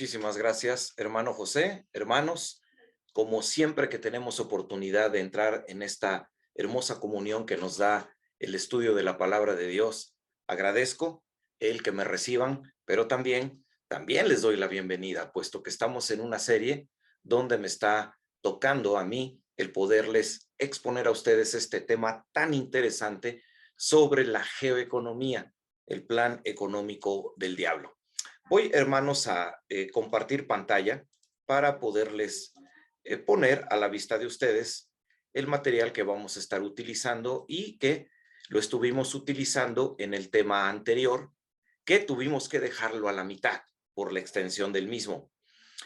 Muchísimas gracias, hermano José. Hermanos, como siempre que tenemos oportunidad de entrar en esta hermosa comunión que nos da el estudio de la palabra de Dios, agradezco el que me reciban, pero también les doy la bienvenida, puesto que estamos en una serie donde me está tocando a mí el poderles exponer a ustedes este tema tan interesante sobre la geoeconomía, el plan económico del diablo. Voy, hermanos, a compartir pantalla para poderles poner a la vista de ustedes el material que vamos a estar utilizando y que lo estuvimos utilizando en el tema anterior, que tuvimos que dejarlo a la mitad por la extensión del mismo.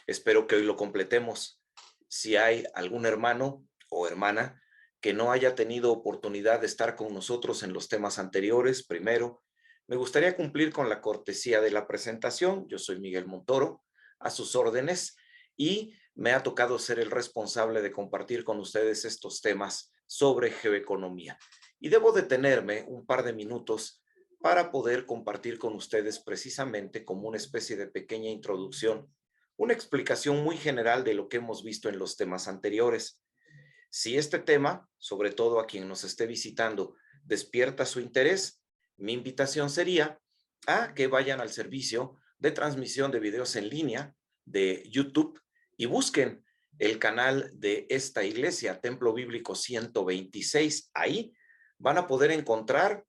Espero que hoy lo completemos. Si hay algún hermano o hermana que no haya tenido oportunidad de estar con nosotros en los temas anteriores, primero, me gustaría cumplir con la cortesía de la presentación. Yo soy Miguel Montoro, a sus órdenes, y me ha tocado ser el responsable de compartir con ustedes estos temas sobre geoeconomía. Y debo detenerme un par de minutos para poder compartir con ustedes precisamente como una especie de pequeña introducción, una explicación muy general de lo que hemos visto en los temas anteriores. Si este tema, sobre todo a quien nos esté visitando, despierta su interés, mi invitación sería a que vayan al servicio de transmisión de videos en línea de YouTube y busquen el canal de esta iglesia, Templo Bíblico 126. Ahí van a poder encontrar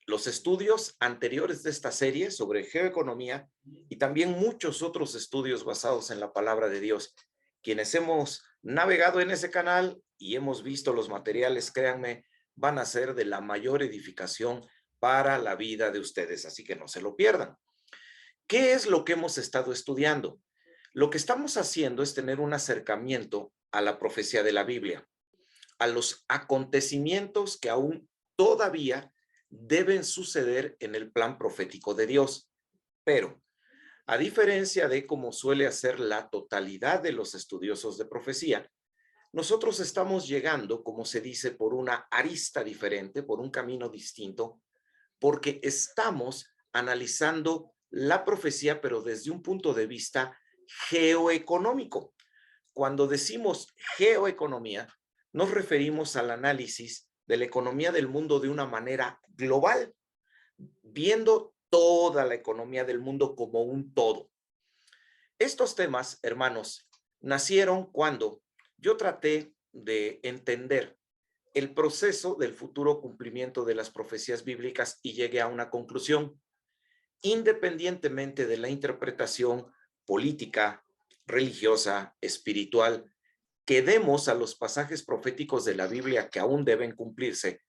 los estudios anteriores de esta serie sobre geoeconomía y también muchos otros estudios basados en la palabra de Dios. Quienes hemos navegado en ese canal y hemos visto los materiales, créanme, van a ser de la mayor edificación para la vida de ustedes, así que no se lo pierdan. ¿Qué es lo que hemos estado estudiando? Lo que estamos haciendo es tener un acercamiento a la profecía de la Biblia, a los acontecimientos que aún todavía deben suceder en el plan profético de Dios. Pero, a diferencia de cómo suele hacer la totalidad de los estudiosos de profecía, nosotros estamos llegando, como se dice, por una arista diferente, por un camino distinto, porque estamos analizando la profecía, pero desde un punto de vista geoeconómico. Cuando decimos geoeconomía, nos referimos al análisis de la economía del mundo de una manera global, viendo toda la economía del mundo como un todo. Estos temas, hermanos, nacieron cuando yo traté de entender el proceso del futuro cumplimiento de las profecías bíblicas y llegué a una conclusión. Independientemente de la interpretación política, religiosa, espiritual, que demos a los pasajes proféticos de la Biblia que aún deben cumplirse,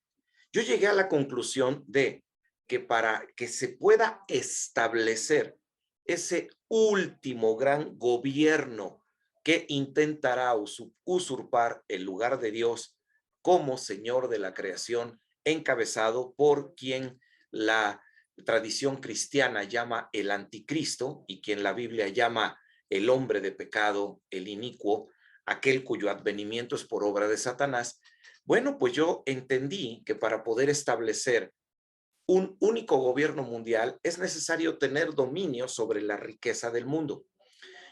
yo llegué a la conclusión de que para que se pueda establecer ese último gran gobierno que intentará usurpar el lugar de Dios como Señor de la creación, encabezado por quien la tradición cristiana llama el anticristo y quien la Biblia llama el hombre de pecado, el inicuo, aquel cuyo advenimiento es por obra de Satanás. Bueno, pues yo entendí que para poder establecer un único gobierno mundial es necesario tener dominio sobre la riqueza del mundo.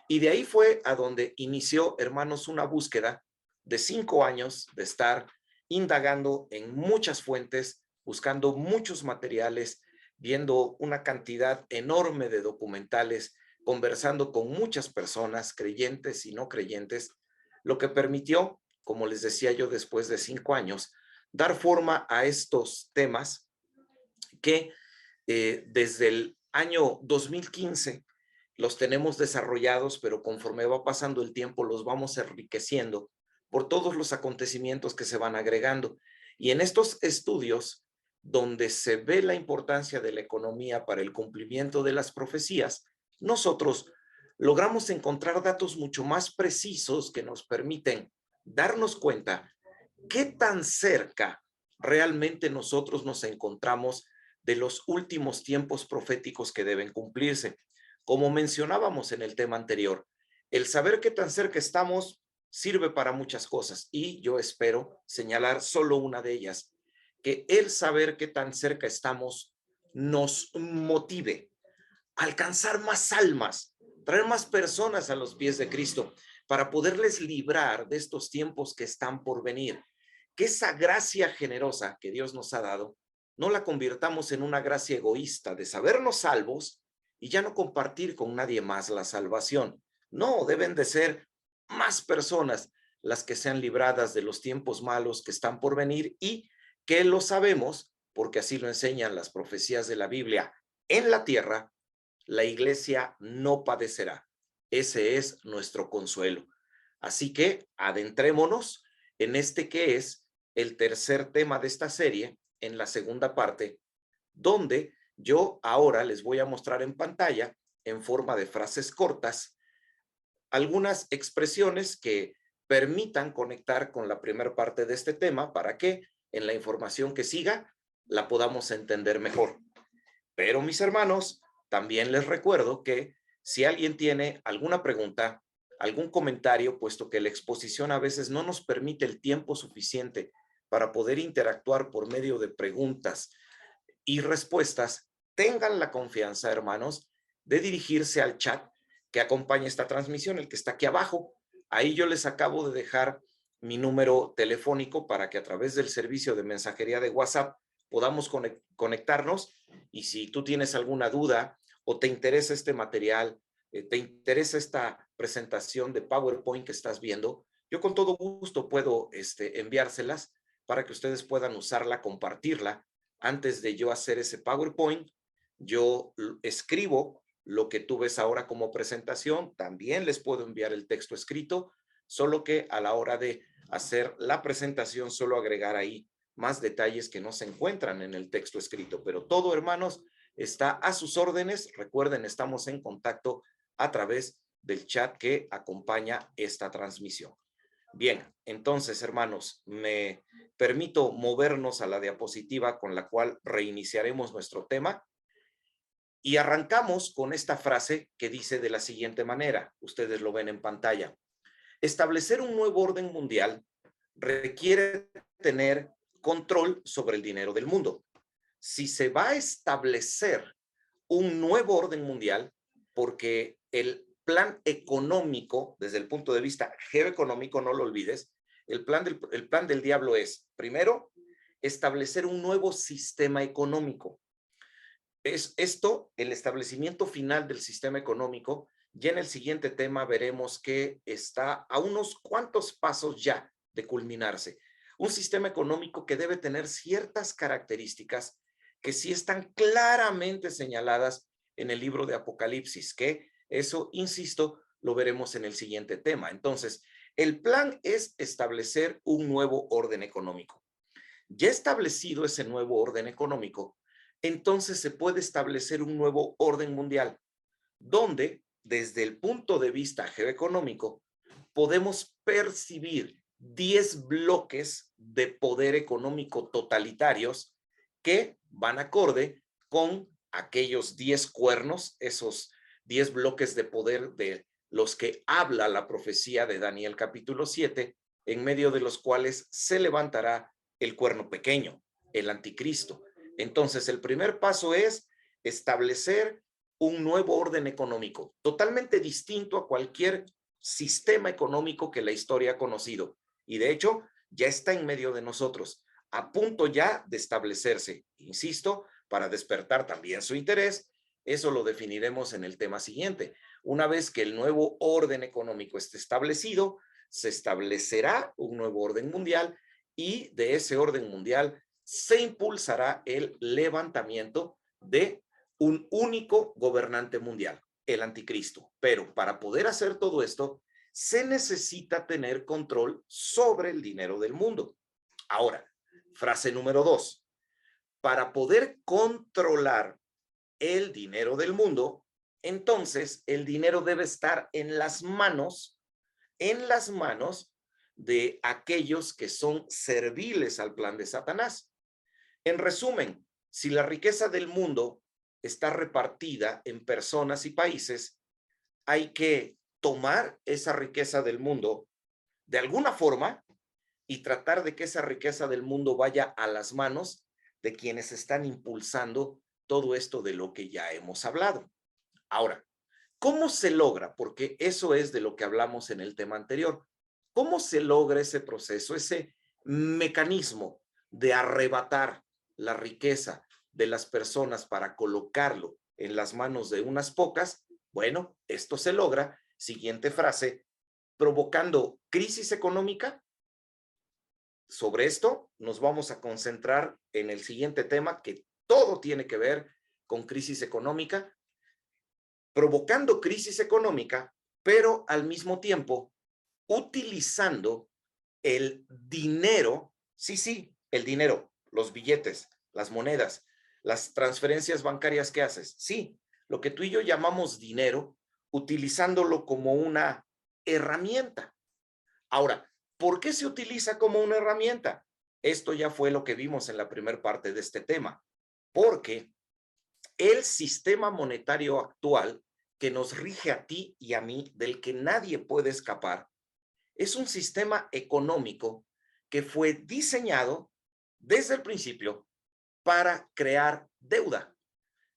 Y de ahí fue a donde inició, hermanos, una búsqueda de 5 años de estar indagando en muchas fuentes, buscando muchos materiales, viendo una cantidad enorme de documentales, conversando con muchas personas, creyentes y no creyentes, lo que permitió, como les decía yo, después de 5 años, dar forma a estos temas que desde el año 2015 los tenemos desarrollados, pero conforme va pasando el tiempo los vamos enriqueciendo por todos los acontecimientos que se van agregando. Y en estos estudios, donde se ve la importancia de la economía para el cumplimiento de las profecías, nosotros logramos encontrar datos mucho más precisos que nos permiten darnos cuenta qué tan cerca realmente nosotros nos encontramos de los últimos tiempos proféticos que deben cumplirse. Como mencionábamos en el tema anterior, el saber qué tan cerca estamos sirve para muchas cosas y yo espero señalar solo una de ellas, que el saber qué tan cerca estamos nos motive alcanzar más almas, traer más personas a los pies de Cristo para poderles librar de estos tiempos que están por venir. Que esa gracia generosa que Dios nos ha dado, no la convirtamos en una gracia egoísta de sabernos salvos y ya no compartir con nadie más la salvación. No, deben de ser más personas las que sean libradas de los tiempos malos que están por venir y que lo sabemos, porque así lo enseñan las profecías de la Biblia. En la tierra, la iglesia no padecerá. Ese es nuestro consuelo. Así que adentrémonos en este que es el tercer tema de esta serie, en la segunda parte, donde yo ahora les voy a mostrar en pantalla, en forma de frases cortas, algunas expresiones que permitan conectar con la primera parte de este tema para que en la información que siga la podamos entender mejor. Pero mis hermanos, también les recuerdo que si alguien tiene alguna pregunta, algún comentario, puesto que la exposición a veces no nos permite el tiempo suficiente para poder interactuar por medio de preguntas y respuestas, tengan la confianza, hermanos, de dirigirse al chat que acompaña esta transmisión, el que está aquí abajo. Ahí yo les acabo de dejar mi número telefónico para que a través del servicio de mensajería de WhatsApp podamos conectarnos, y si tú tienes alguna duda o te interesa este material, te interesa esta presentación de PowerPoint que estás viendo, yo con todo gusto puedo enviárselas para que ustedes puedan usarla, compartirla. Antes de yo hacer ese PowerPoint, yo escribo lo que tú ves ahora como presentación, también les puedo enviar el texto escrito, solo que a la hora de hacer la presentación solo agregar ahí más detalles que no se encuentran en el texto escrito, pero todo, hermanos, está a sus órdenes. Recuerden, estamos en contacto a través del chat que acompaña esta transmisión. Bien, entonces, hermanos, me permito movernos a la diapositiva con la cual reiniciaremos nuestro tema y arrancamos con esta frase que dice de la siguiente manera, ustedes lo ven en pantalla: establecer un nuevo orden mundial requiere tener control sobre el dinero del mundo. Si se va a establecer un nuevo orden mundial, porque el plan económico, desde el punto de vista geoeconómico, no lo olvides, el plan del diablo es, primero, establecer un nuevo sistema económico. Es esto, el establecimiento final del sistema económico. Ya en el siguiente tema veremos que está a unos cuantos pasos ya de culminarse. Un sistema económico que debe tener ciertas características que sí están claramente señaladas en el libro de Apocalipsis, que eso, insisto, lo veremos en el siguiente tema. Entonces, el plan es establecer un nuevo orden económico. Ya establecido ese nuevo orden económico, entonces se puede establecer un nuevo orden mundial, donde desde el punto de vista geoeconómico podemos percibir 10 bloques de poder económico totalitarios que van acorde con aquellos 10 cuernos, esos 10 bloques de poder de los que habla la profecía de Daniel capítulo 7, en medio de los cuales se levantará el cuerno pequeño, el anticristo. Entonces, el primer paso es establecer un nuevo orden económico, totalmente distinto a cualquier sistema económico que la historia ha conocido. Y de hecho, ya está en medio de nosotros, a punto ya de establecerse. Insisto, para despertar también su interés, eso lo definiremos en el tema siguiente. Una vez que el nuevo orden económico esté establecido, se establecerá un nuevo orden mundial y de ese orden mundial se impulsará el levantamiento de un único gobernante mundial, el anticristo. Pero para poder hacer todo esto, se necesita tener control sobre el dinero del mundo. Ahora, frase número 2. Para poder controlar el dinero del mundo, entonces el dinero debe estar en las manos de aquellos que son serviles al plan de Satanás. En resumen, si la riqueza del mundo está repartida en personas y países, hay que tomar esa riqueza del mundo de alguna forma y tratar de que esa riqueza del mundo vaya a las manos de quienes están impulsando todo esto de lo que ya hemos hablado. Ahora, ¿cómo se logra? Porque eso es de lo que hablamos en el tema anterior. ¿Cómo se logra ese proceso, ese mecanismo de arrebatar la riqueza de las personas para colocarlo en las manos de unas pocas? Bueno, esto se logra, siguiente frase, provocando crisis económica. Sobre esto nos vamos a concentrar en el siguiente tema, que todo tiene que ver con crisis económica, provocando crisis económica, pero al mismo tiempo utilizando el dinero, sí, sí, el dinero, los billetes, las monedas, las transferencias bancarias que haces, sí, lo que tú y yo llamamos dinero, utilizándolo como una herramienta. Ahora, ¿por qué se utiliza como una herramienta? Esto ya fue lo que vimos en la primera parte de este tema, porque el sistema monetario actual que nos rige a ti y a mí, del que nadie puede escapar, es un sistema económico que fue diseñado desde el principio para crear deuda.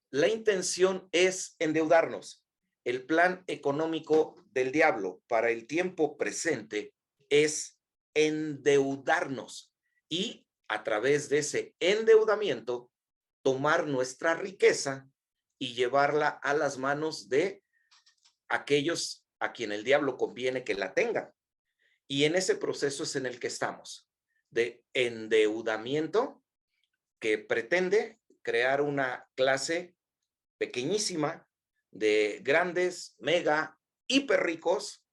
La intención es endeudarnos. El plan económico del diablo para el tiempo presente es endeudarnos y a través de ese endeudamiento tomar nuestra riqueza y llevarla a las manos de aquellos a quien el diablo conviene que la tengan. Y en ese proceso es en el que estamos, de endeudamiento que pretende crear una clase pequeñísima de grandes, mega, hiper ricos,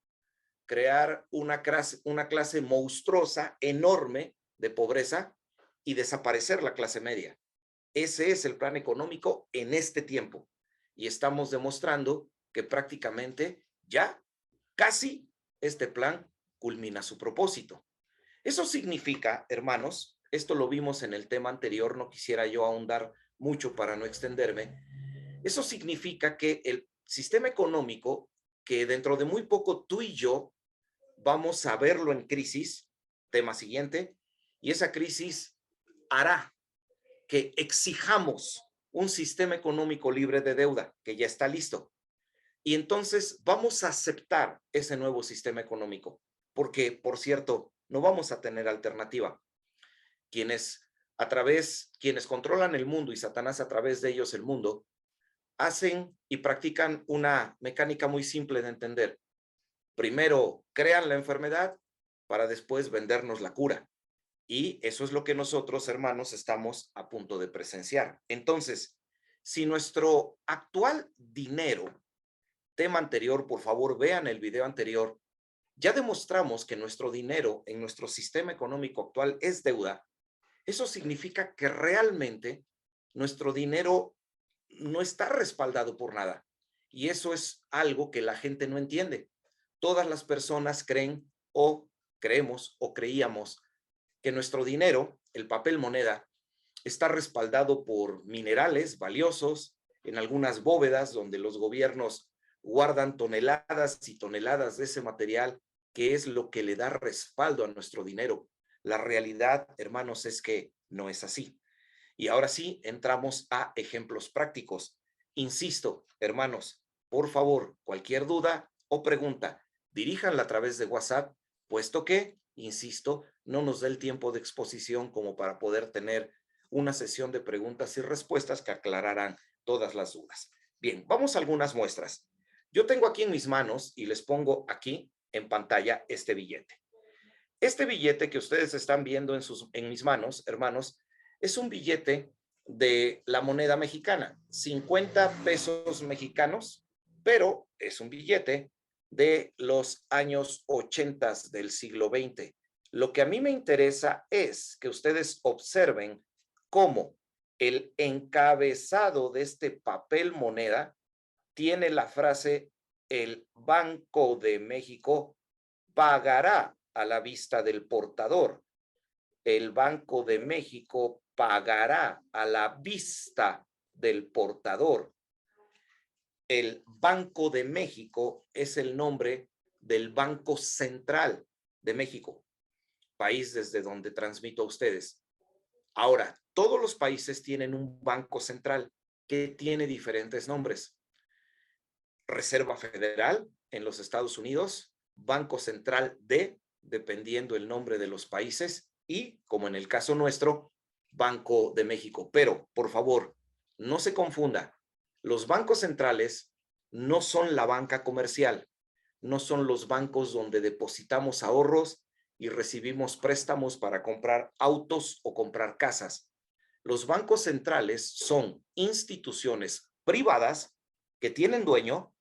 crear una clase monstruosa, enorme de pobreza y desaparecer la clase media. Ese es el plan económico en este tiempo. Y estamos demostrando que prácticamente ya casi este plan culmina su propósito. Eso significa, hermanos, esto lo vimos en el tema anterior, no quisiera yo ahondar mucho para no extenderme. Eso significa que el sistema económico, que dentro de muy poco tú y yo vamos a verlo en crisis, tema siguiente, y esa crisis hará que exijamos un sistema económico libre de deuda, que ya está listo. Y entonces vamos a aceptar ese nuevo sistema económico, porque, por cierto, no vamos a tener alternativa. Quienes controlan el mundo y Satanás a través de ellos el mundo, hacen y practican una mecánica muy simple de entender. Primero crean la enfermedad para después vendernos la cura. Y eso es lo que nosotros, hermanos, estamos a punto de presenciar. Entonces, si nuestro actual dinero, tema anterior, por favor, vean el video anterior, ya demostramos que nuestro dinero en nuestro sistema económico actual es deuda. Eso significa que realmente nuestro dinero no está respaldado por nada. Y eso es algo que la gente no entiende. Todas las personas creen o creemos o creíamos que nuestro dinero, el papel moneda, está respaldado por minerales valiosos en algunas bóvedas donde los gobiernos guardan toneladas y toneladas de ese material que es lo que le da respaldo a nuestro dinero. La realidad, hermanos, es que no es así. Y ahora sí, entramos a ejemplos prácticos. Insisto, hermanos, por favor, cualquier duda o pregunta, diríjanla a través de WhatsApp, puesto que, insisto, no nos da el tiempo de exposición como para poder tener una sesión de preguntas y respuestas que aclararán todas las dudas. Bien, vamos a algunas muestras. Yo tengo aquí en mis manos y les pongo aquí en pantalla este billete. Este billete que ustedes están viendo en mis manos, hermanos, es un billete de la moneda mexicana, 50 pesos mexicanos, pero es un billete de los años 80 del siglo XX. Lo que a mí me interesa es que ustedes observen cómo el encabezado de este papel moneda tiene la frase: el Banco de México pagará a la vista del portador. El Banco de México pagará a la vista del portador. El Banco de México es el nombre del Banco Central de México, país desde donde transmito a ustedes. Ahora, todos los países tienen un banco central que tiene diferentes nombres. Reserva Federal en los Estados Unidos, Banco Central de, dependiendo el nombre de los países, y, como en el caso nuestro, Banco de México. Pero, por favor, no se confunda. Los bancos centrales no son la banca comercial, no son los bancos donde depositamos ahorros y recibimos préstamos para comprar autos o comprar casas. Los bancos centrales son instituciones privadas que tienen dueño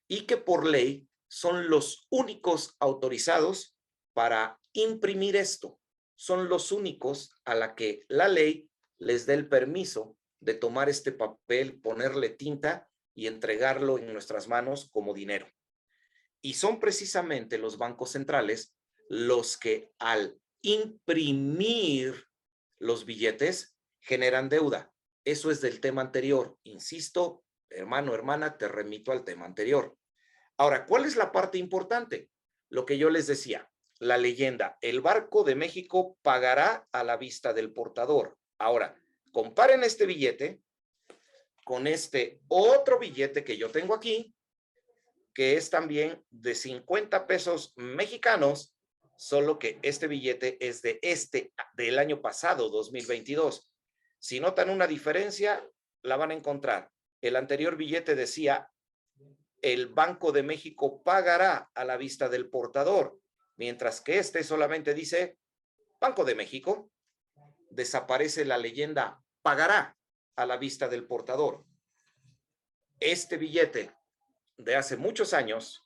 y que por ley son los únicos autorizados para imprimir esto. Son los únicos a la que la ley les dé el permiso de tomar este papel, ponerle tinta y entregarlo en nuestras manos como dinero. Y son precisamente los bancos centrales los que al imprimir los billetes generan deuda. Eso es del tema anterior. Insisto, hermano, hermana, te remito al tema anterior. Ahora, ¿cuál es la parte importante? Lo que yo les decía, la leyenda, el Banco de México pagará a la vista del portador. Ahora, comparen este billete con este otro billete que yo tengo aquí, que es también de 50 pesos mexicanos, solo que este billete es del año pasado, 2022. Si notan una diferencia, la van a encontrar. El anterior billete decía, el Banco de México pagará a la vista del portador, mientras que este solamente dice, Banco de México. Desaparece la leyenda, pagará a la vista del portador. Este billete de hace muchos años,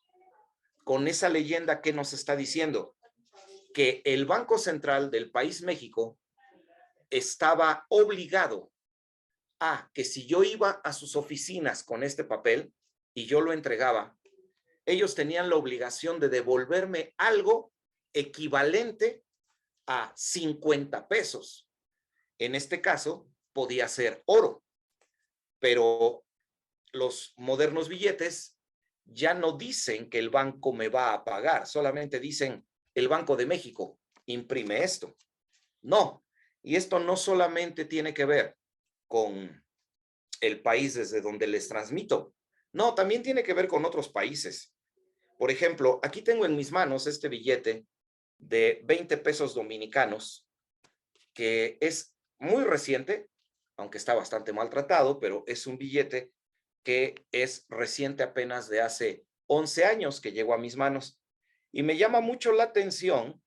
con esa leyenda que nos está diciendo que el Banco Central del país México estaba obligado a que si yo iba a sus oficinas con este papel y yo lo entregaba, ellos tenían la obligación de devolverme algo equivalente a 50 pesos. En este caso, podía ser oro, pero los modernos billetes ya no dicen que el banco me va a pagar, solamente dicen el Banco de México imprime esto. No, y esto no solamente tiene que ver con el país desde donde les transmito, no, también tiene que ver con otros países. Por ejemplo, aquí tengo en mis manos este billete de 20 pesos dominicanos, que es muy reciente, aunque está bastante maltratado, pero es un billete que es reciente, apenas de hace 11 años que llegó a mis manos. Y me llama mucho la atención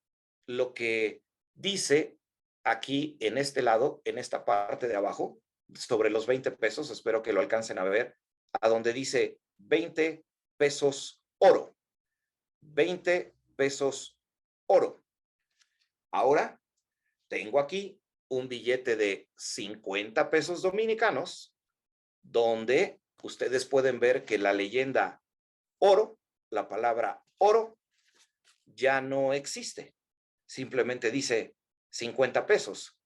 lo que dice aquí en este lado, en esta parte de abajo, sobre los 20 pesos, espero que lo alcancen a ver, a donde dice 20 pesos oro. 20 pesos oro. Ahora tengo aquí un billete de 50 pesos dominicanos, donde ustedes pueden ver que la leyenda oro, la palabra oro, ya no existe. Simplemente dice 50 pesos.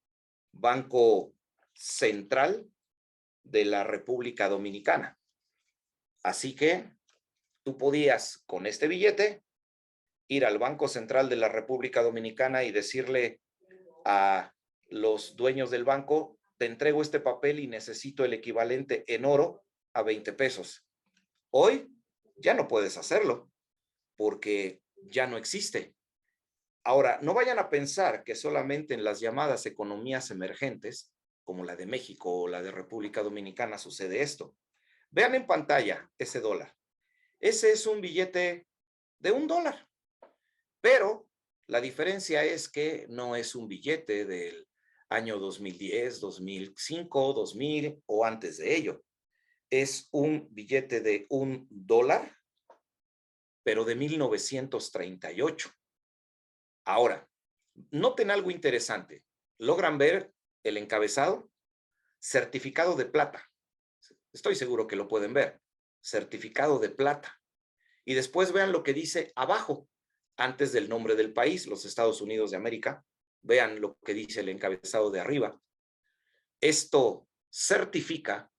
Banco Central de la República Dominicana. Así que tú podías, con este billete, ir al Banco Central de la República Dominicana y decirle a los dueños del banco, te entrego este papel y necesito el equivalente en oro a 20 pesos. Hoy ya no puedes hacerlo porque ya no existe. Ahora, no vayan a pensar que solamente en las llamadas economías emergentes, como la de México o la de República Dominicana, sucede esto. Vean en pantalla ese dólar. Ese es un billete de $1, pero la diferencia es que no es un billete del año 2010, 2005, 2000 o antes de ello. Es un billete de $1, pero de 1938. Ahora, noten algo interesante. ¿Logran ver el encabezado? Certificado de plata. Estoy seguro que lo pueden ver. Certificado de plata. Y después vean lo que dice abajo, antes del nombre del país, los Estados Unidos de América. Vean lo que dice el encabezado de arriba. Esto certifica,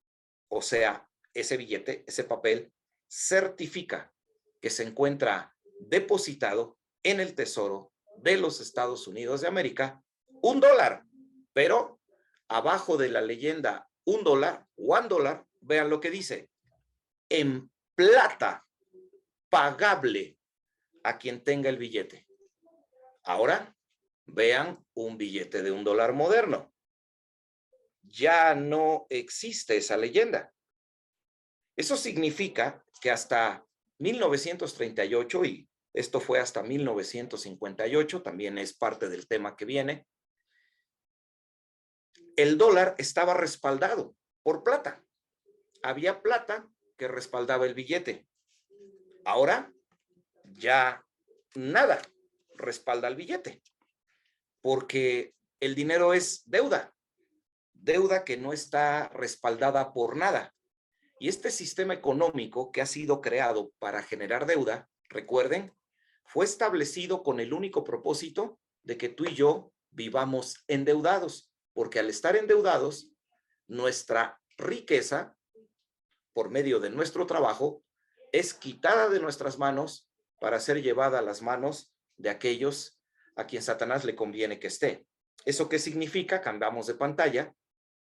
o sea, ese billete, ese papel, certifica que se encuentra depositado en el Tesoro de los Estados Unidos de América $1, pero abajo de la leyenda $1, $1, vean lo que dice, en plata pagable a quien tenga el billete. Ahora, vean un billete de $1 moderno. Ya no existe esa leyenda. Eso significa que hasta 1938, y esto fue hasta 1958, también es parte del tema que viene, el dólar estaba respaldado por plata. Había plata que respaldaba el billete. Ahora ya nada respalda el billete, porque el dinero es deuda, deuda que no está respaldada por nada. Y este sistema económico que ha sido creado para generar deuda, recuerden, fue establecido con el único propósito de que tú y yo vivamos endeudados, porque al estar endeudados, nuestra riqueza, por medio de nuestro trabajo, es quitada de nuestras manos para ser llevada a las manos de aquellos a quien Satanás le conviene que esté. ¿Eso qué significa? Cambiamos de pantalla,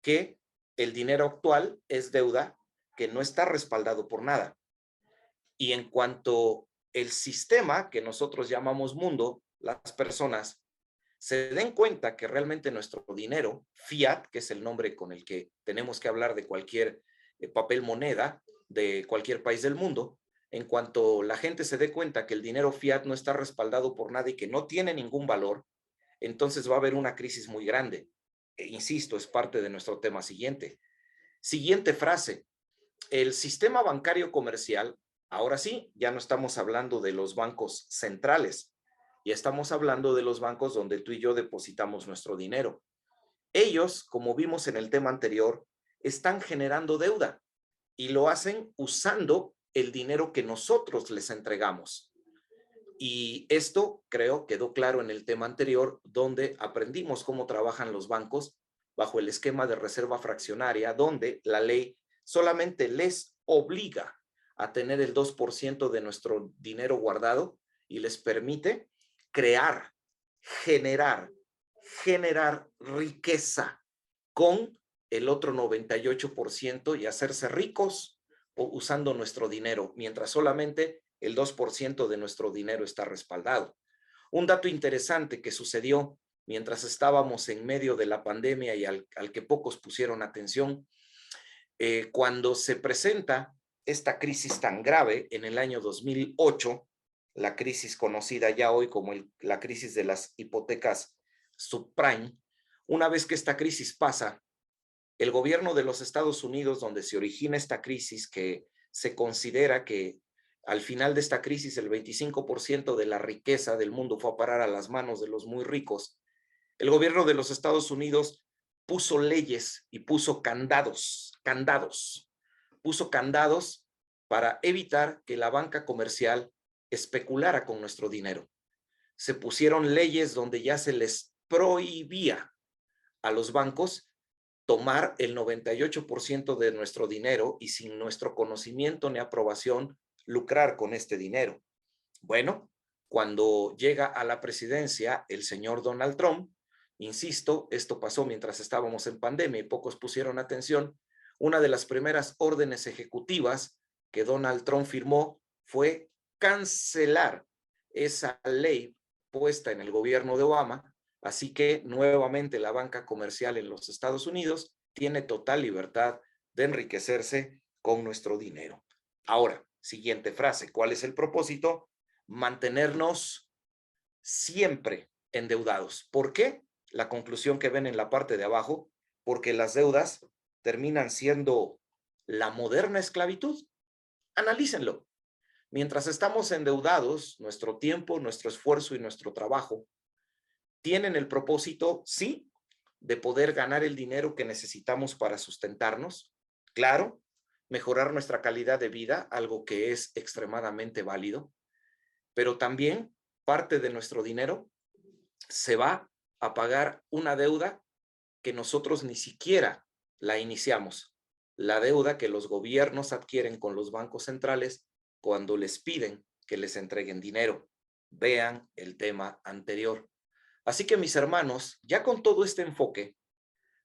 que el dinero actual es deuda que no está respaldado por nada. Y en cuanto el sistema que nosotros llamamos mundo, las personas se den cuenta que realmente nuestro dinero, fiat, que es el nombre con el que tenemos que hablar de cualquier papel moneda de cualquier país del mundo, en cuanto la gente se dé cuenta que el dinero fiat no está respaldado por nada y que no tiene ningún valor, entonces va a haber una crisis muy grande. E insisto, es parte de nuestro tema siguiente. Siguiente frase. El sistema bancario comercial, ahora sí, ya no estamos hablando de los bancos centrales, ya estamos hablando de los bancos donde tú y yo depositamos nuestro dinero. Ellos, como vimos en el tema anterior, están generando deuda y lo hacen usando el dinero que nosotros les entregamos. Y esto, creo, quedó claro en el tema anterior, donde aprendimos cómo trabajan los bancos bajo el esquema de reserva fraccionaria, donde la ley solamente les obliga a tener el 2% de nuestro dinero guardado y les permite crear, generar, generar riqueza con el otro 98% y hacerse ricos usando nuestro dinero, mientras solamente el 2% de nuestro dinero está respaldado. Un dato interesante que sucedió mientras estábamos en medio de la pandemia y al que pocos pusieron atención, cuando se presenta esta crisis tan grave en el año 2008, la crisis conocida ya hoy como la crisis de las hipotecas subprime, una vez que esta crisis pasa, el gobierno de los Estados Unidos, donde se origina esta crisis, que se considera que al final de esta crisis el 25% de la riqueza del mundo fue a parar a las manos de los muy ricos, el gobierno de los Estados Unidos puso leyes y puso candados para evitar que la banca comercial especulara con nuestro dinero. Se pusieron leyes donde ya se les prohibía a los bancos tomar el 98% de nuestro dinero y sin nuestro conocimiento ni aprobación lucrar con este dinero. Bueno, cuando llega a la presidencia el señor Donald Trump, insisto, esto pasó mientras estábamos en pandemia y pocos pusieron atención, una de las primeras órdenes ejecutivas que Donald Trump firmó fue cancelar esa ley puesta en el gobierno de Obama. Así que nuevamente la banca comercial en los Estados Unidos tiene total libertad de enriquecerse con nuestro dinero. Ahora, siguiente frase, ¿cuál es el propósito? Mantenernos siempre endeudados. ¿Por qué? La conclusión que ven en la parte de abajo, porque las deudas terminan siendo la moderna esclavitud. Analícenlo. Mientras estamos endeudados, nuestro tiempo, nuestro esfuerzo y nuestro trabajo tienen el propósito, sí, de poder ganar el dinero que necesitamos para sustentarnos, claro, mejorar nuestra calidad de vida, algo que es extremadamente válido, pero también parte de nuestro dinero se va a pagar una deuda que nosotros ni siquiera la iniciamos, la deuda que los gobiernos adquieren con los bancos centrales cuando les piden que les entreguen dinero. Vean el tema anterior. Así que, mis hermanos, ya con todo este enfoque,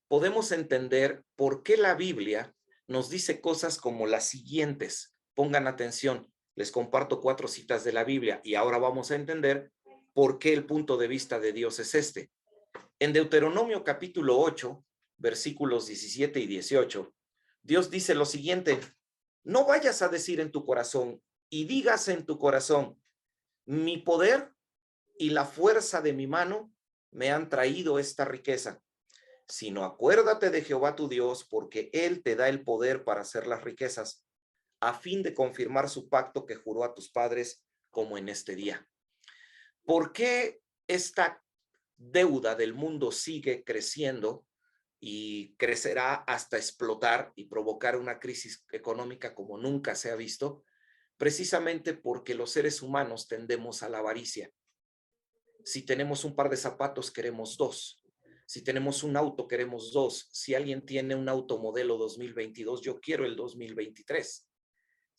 podemos entender por qué la Biblia nos dice cosas como las siguientes Pongan atención, les comparto 4 citas de la Biblia y ahora vamos a entender por qué el punto de vista de Dios es este. En Deuteronomio capítulo 8, versículos 17 y 18, Dios dice lo siguiente: no vayas a decir en tu corazón y digas en tu corazón, mi poder y la fuerza de mi mano me han traído esta riqueza, sino acuérdate de Jehová tu Dios, porque Él te da el poder para hacer las riquezas, a fin de confirmar su pacto que juró a tus padres, como en este día. ¿Por qué esta deuda del mundo sigue creciendo y crecerá hasta explotar y provocar una crisis económica como nunca se ha visto? Precisamente porque los seres humanos tendemos a la avaricia. Si tenemos un par de zapatos, queremos dos. Si tenemos un auto, queremos dos. Si alguien tiene un auto modelo 2022, yo quiero el 2023.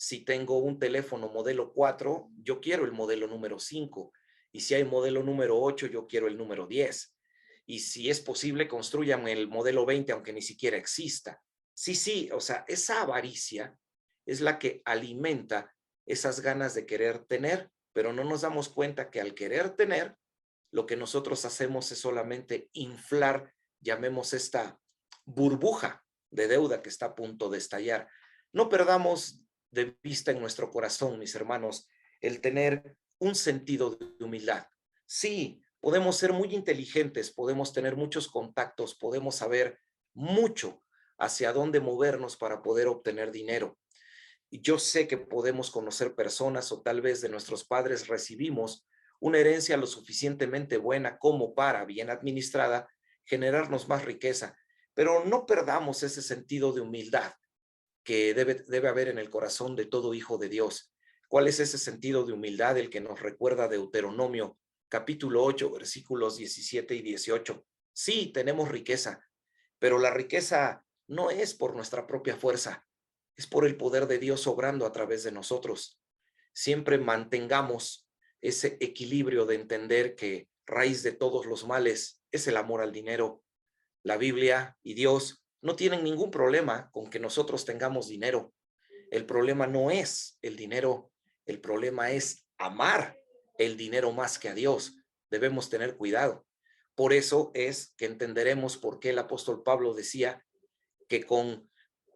Si tengo un teléfono modelo 4, yo quiero el modelo número 5. Y si hay modelo número 8, yo quiero el número 10. Y si es posible, construyan el modelo 20, aunque ni siquiera exista. Sí, o sea, esa avaricia es la que alimenta esas ganas de querer tener, pero no nos damos cuenta que al querer tener, lo que nosotros hacemos es solamente inflar, llamemos esta burbuja de deuda que está a punto de estallar. No perdamos de vista en nuestro corazón, mis hermanos, el tener un sentido de humildad. Sí, podemos ser muy inteligentes, podemos tener muchos contactos, podemos saber mucho hacia dónde movernos para poder obtener dinero. Y yo sé que podemos conocer personas o tal vez de nuestros padres recibimos una herencia lo suficientemente buena como para, bien administrada, generarnos más riqueza. Pero no perdamos ese sentido de humildad que debe haber en el corazón de todo hijo de Dios. ¿Cuál es ese sentido de humildad? El que nos recuerda Deuteronomio capítulo 8, versículos 17 y 18. Sí, tenemos riqueza, pero la riqueza no es por nuestra propia fuerza, es por el poder de Dios obrando a través de nosotros. Siempre mantengamos ese equilibrio de entender que raíz de todos los males es el amor al dinero. La Biblia y Dios no tienen ningún problema con que nosotros tengamos dinero. El problema no es el dinero, el problema es amar el dinero más que a Dios. Debemos tener cuidado. Por eso es que entenderemos por qué el apóstol Pablo decía que con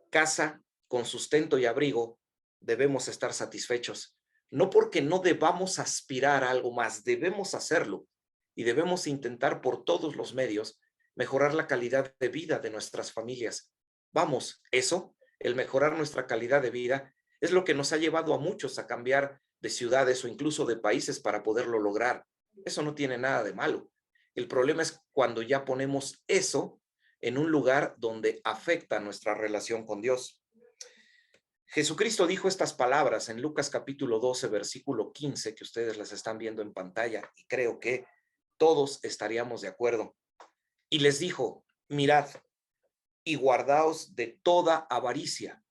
casa, con sustento y abrigo, debemos estar satisfechos. No porque no debamos aspirar a algo más, debemos hacerlo y debemos intentar por todos los medios mejorar la calidad de vida de nuestras familias. Vamos, eso, el mejorar nuestra calidad de vida, es lo que nos ha llevado a muchos a cambiar de ciudades o incluso de países para poderlo lograr. Eso no tiene nada de malo. El problema es cuando ya ponemos eso en un lugar donde afecta nuestra relación con Dios. Jesucristo dijo estas palabras en Lucas capítulo 12, versículo 15, que ustedes las están viendo en pantalla, y creo que todos estaríamos de acuerdo. Y les dijo, mirad y guardaos de toda avaricia,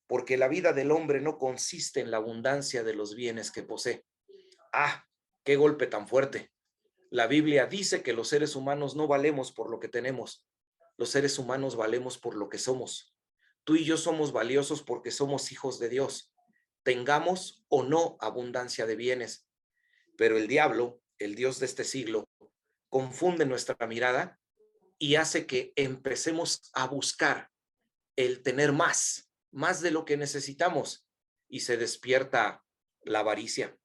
porque la vida del hombre no consiste en la abundancia de los bienes que posee. ¡Ah! ¡Qué golpe tan fuerte! La Biblia dice que los seres humanos no valemos por lo que tenemos. Los seres humanos valemos por lo que somos. Tú y yo somos valiosos porque somos hijos de Dios. Tengamos o no abundancia de bienes. Pero el diablo, el Dios de este siglo, confunde nuestra mirada y hace que empecemos a buscar el tener más de lo que necesitamos, y se despierta la avaricia.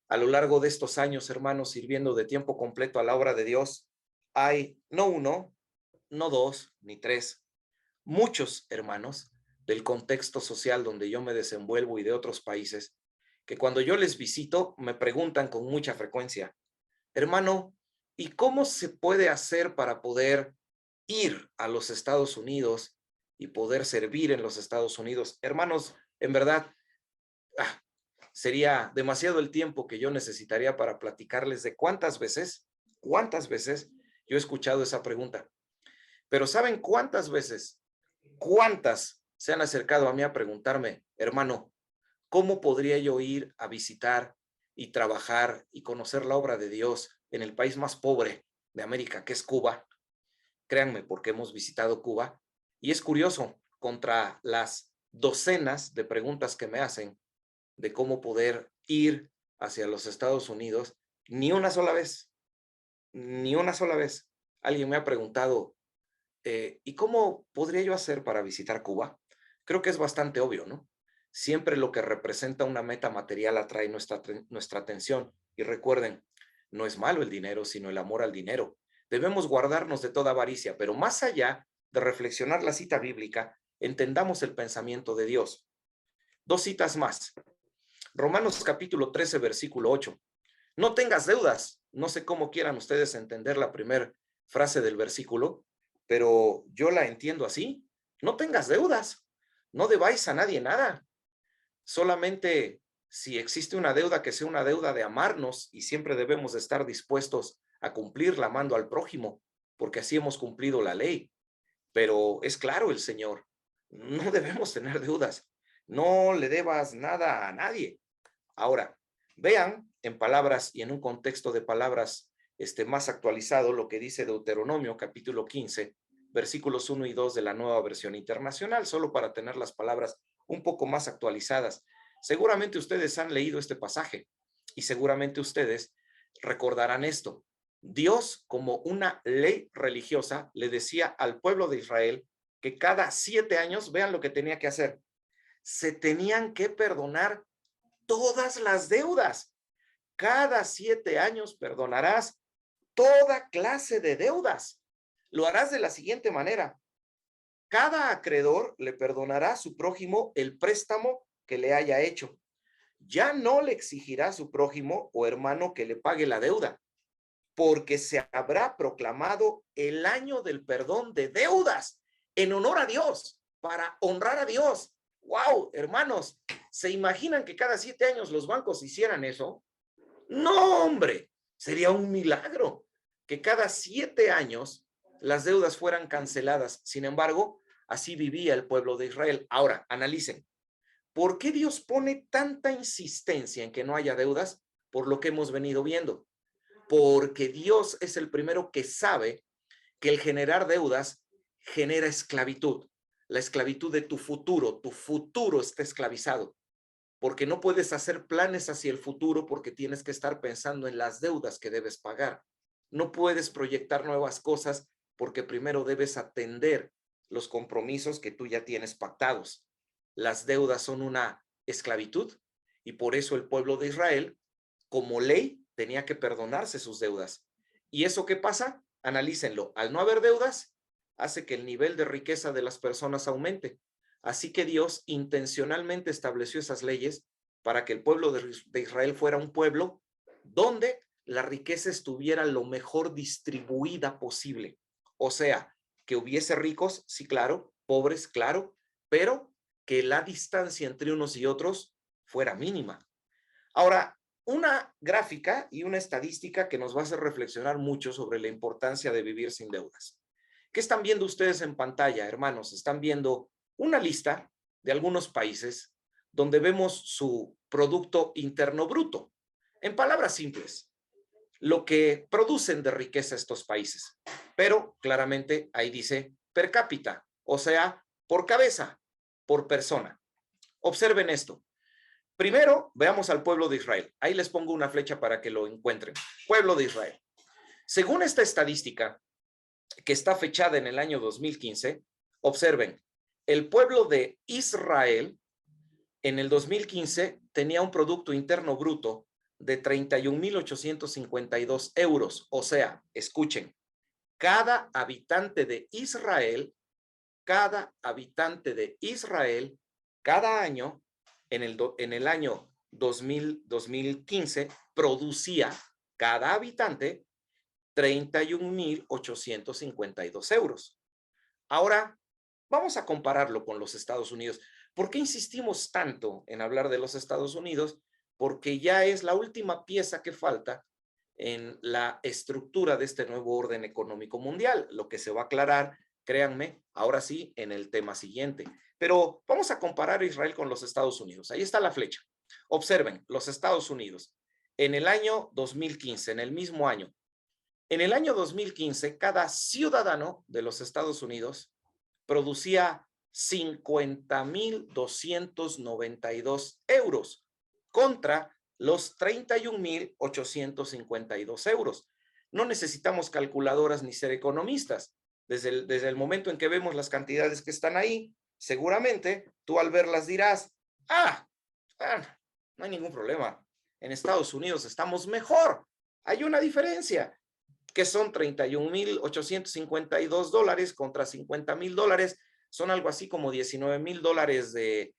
A lo largo de estos años, hermanos, sirviendo de tiempo completo a la obra de Dios, hay no uno, no dos, ni tres, muchos hermanos del contexto social donde yo me desenvuelvo y de otros países, que cuando yo les visito me preguntan con mucha frecuencia, hermano, ¿y cómo se puede hacer para poder ir a los Estados Unidos y poder servir en los Estados Unidos? Hermanos, en verdad, ah, sería demasiado el tiempo que yo necesitaría para platicarles de cuántas veces yo he escuchado esa pregunta. Pero ¿saben cuántas se han acercado a mí a preguntarme, hermano, ¿cómo podría yo ir a visitar y trabajar y conocer la obra de Dios en el país más pobre de América, que es Cuba? Créanme, porque hemos visitado Cuba y es curioso, contra las docenas de preguntas que me hacen de cómo poder ir hacia los Estados Unidos. Ni una sola vez, ni una sola vez alguien me ha preguntado, ¿y cómo podría yo hacer para visitar Cuba? Creo que es bastante obvio, ¿no? Siempre lo que representa una meta material atrae nuestra atención. Y recuerden, no es malo el dinero, sino el amor al dinero. Debemos guardarnos de toda avaricia, pero más allá de reflexionar la cita bíblica, entendamos el pensamiento de Dios. Dos citas más. Romanos capítulo 13, versículo 8. No tengas deudas. No sé cómo quieran ustedes entender la primera frase del versículo, pero yo la entiendo así. No tengas deudas. No debáis a nadie nada. Solamente si existe una deuda, que sea una deuda de amarnos, y siempre debemos de estar dispuestos a cumplirla amando al prójimo, porque así hemos cumplido la ley. Pero es claro el Señor, no debemos tener deudas. No le debas nada a nadie. Ahora, vean en palabras y en un contexto de palabras más actualizado lo que dice Deuteronomio capítulo 15, versículos 1 y 2 de la Nueva Versión Internacional, solo para tener las palabras un poco más actualizadas. Seguramente ustedes han leído este pasaje y seguramente ustedes recordarán esto. Dios, como una ley religiosa, le decía al pueblo de Israel que cada 7 años, vean lo que tenía que hacer, se tenían que perdonar todas las deudas. Cada 7 años perdonarás toda clase de deudas. Lo harás de la siguiente manera. Cada acreedor le perdonará a su prójimo el préstamo que le haya hecho. Ya no le exigirá a su prójimo o hermano que le pague la deuda, porque se habrá proclamado el año del perdón de deudas en honor a Dios, para honrar a Dios. ¡Wow, hermanos! ¿Se imaginan que cada 7 años los bancos hicieran eso? No, hombre, sería un milagro que cada 7 años las deudas fueran canceladas. Sin embargo, así vivía el pueblo de Israel. Ahora, analicen, ¿por qué Dios pone tanta insistencia en que no haya deudas? Por lo que hemos venido viendo. Porque Dios es el primero que sabe que el generar deudas genera esclavitud. La esclavitud de tu futuro está esclavizado, porque no puedes hacer planes hacia el futuro porque tienes que estar pensando en las deudas que debes pagar. No puedes proyectar nuevas cosas porque primero debes atender los compromisos que tú ya tienes pactados. Las deudas son una esclavitud y por eso el pueblo de Israel, como ley, tenía que perdonarse sus deudas. ¿Y eso qué pasa? Analícenlo. Al no haber deudas, hace que el nivel de riqueza de las personas aumente. Así que Dios intencionalmente estableció esas leyes para que el pueblo de Israel fuera un pueblo donde la riqueza estuviera lo mejor distribuida posible. O sea, que hubiese ricos, sí, claro, pobres, claro, pero que la distancia entre unos y otros fuera mínima. Ahora, una gráfica y una estadística que nos va a hacer reflexionar mucho sobre la importancia de vivir sin deudas. ¿Qué están viendo ustedes en pantalla, hermanos? Están viendo una lista de algunos países donde vemos su Producto Interno Bruto. En palabras simples, lo que producen de riqueza estos países. Pero claramente ahí dice per cápita, o sea, por cabeza, por persona. Observen esto. Primero, veamos al pueblo de Israel. Ahí les pongo una flecha para que lo encuentren. Pueblo de Israel. Según esta estadística, que está fechada en el año 2015, observen, el pueblo de Israel en el 2015 tenía un Producto Interno Bruto de 31.852 euros. O sea, escuchen, cada habitante de Israel, cada año, en el año 2015, producía cada habitante 31.852 euros. Ahora, vamos a compararlo con los Estados Unidos. ¿Por qué insistimos tanto en hablar de los Estados Unidos? Porque ya es la última pieza que falta en la estructura de este nuevo orden económico mundial, lo que se va a aclarar, créanme, ahora sí, en el tema siguiente. Pero vamos a comparar a Israel con los Estados Unidos. Ahí está la flecha. Observen, los Estados Unidos. En el año 2015, en el mismo año, en el año 2015, cada ciudadano de los Estados Unidos producía 50.292 € contra los 31.852 €. No necesitamos calculadoras ni ser economistas. Desde el momento en que vemos las cantidades que están ahí, seguramente tú al verlas dirás, ah, no hay ningún problema. En Estados Unidos estamos mejor. Hay una diferencia, que son 31.852 dólares contra 50.000 dólares. Son algo así como 19.000 dólares de